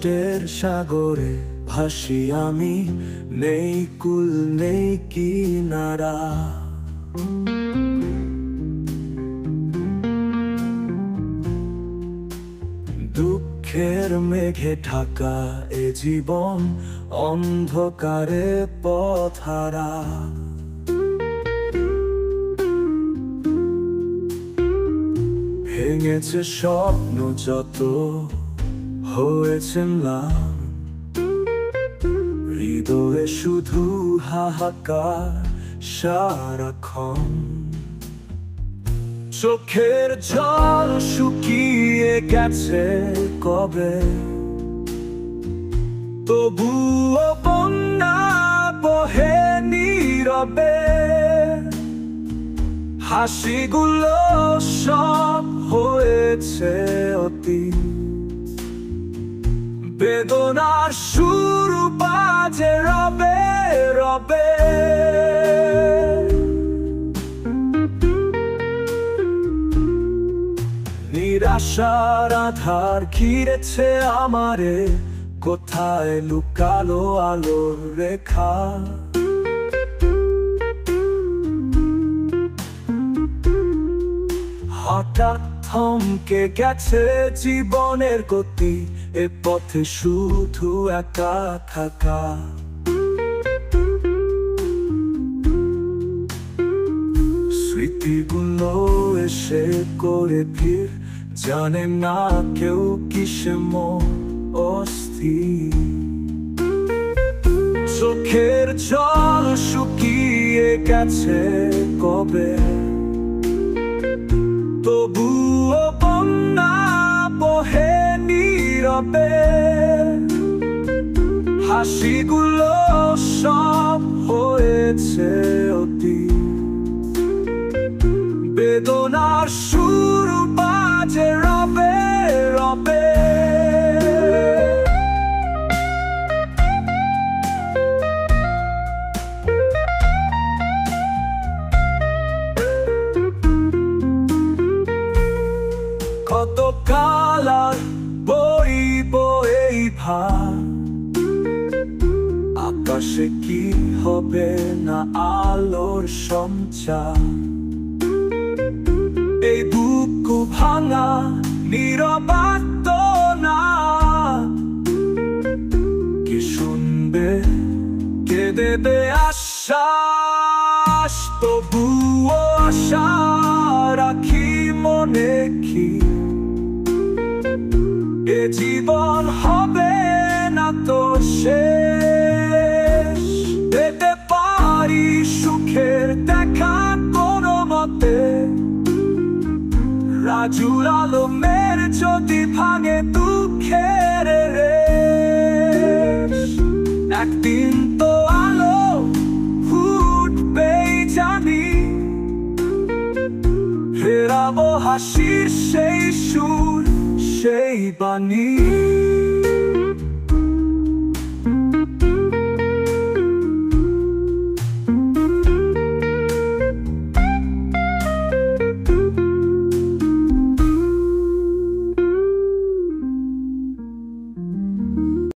কষ্টের সাগরে ভাসি আমি, নেই কুল নেই কিনারা। দুঃখের মেঘে ঢাকা এ জীবন, অন্ধকারে পথহারা। ভেঙেছে স্বপ্ন যত, হয়েছে ম্লান, হৃদয়ে শুধু হাহাকার সারাক্ষণ। চোখের জল শুকিয়ে গেছে কবে, তবুও বন্যা বহে নীরবে। হাসিগুলো সব হয়েছে অতীত, বেদনার সুর বাজে রবে রবে। নিরাশার আধার ঘিরেছে আমারে, কোথায় লুকালো আলোর রেখা। হঠাৎ থমকে গেছে জীবনের গতি, এ পথে শুধু একা থাকা। স্মৃতিগুলো এসে করে ভিড়, জানে না কেউ কিসে মন অস্থির। চোখের জল শুকিয়ে গেছে কবে, তবুও বন্যা বহে নীরবে। হাসিগুলো সব হয়েছে অতীত, বেদনার সুর বাজে রবে রবে। কত কাল আর বইব এই ভার, আকাশে কি হবে না আলোর সঞ্চার। এই বুক ভাঙা নীরবাত না, কি শুনবে কে দেবে আশ্বাস। তবুও আশা রাখি মনে কি, এ জীবন হবে না তো শেষ। পেতে পারি সুখের দেখা কোনো মতে, রাজুর আলমের যদি ভাঙে দুঃখের রেশ। একদিন তো আলো ফুটবেই জানি, ফেরাবো হাসির সেই সুর সেই বাণী।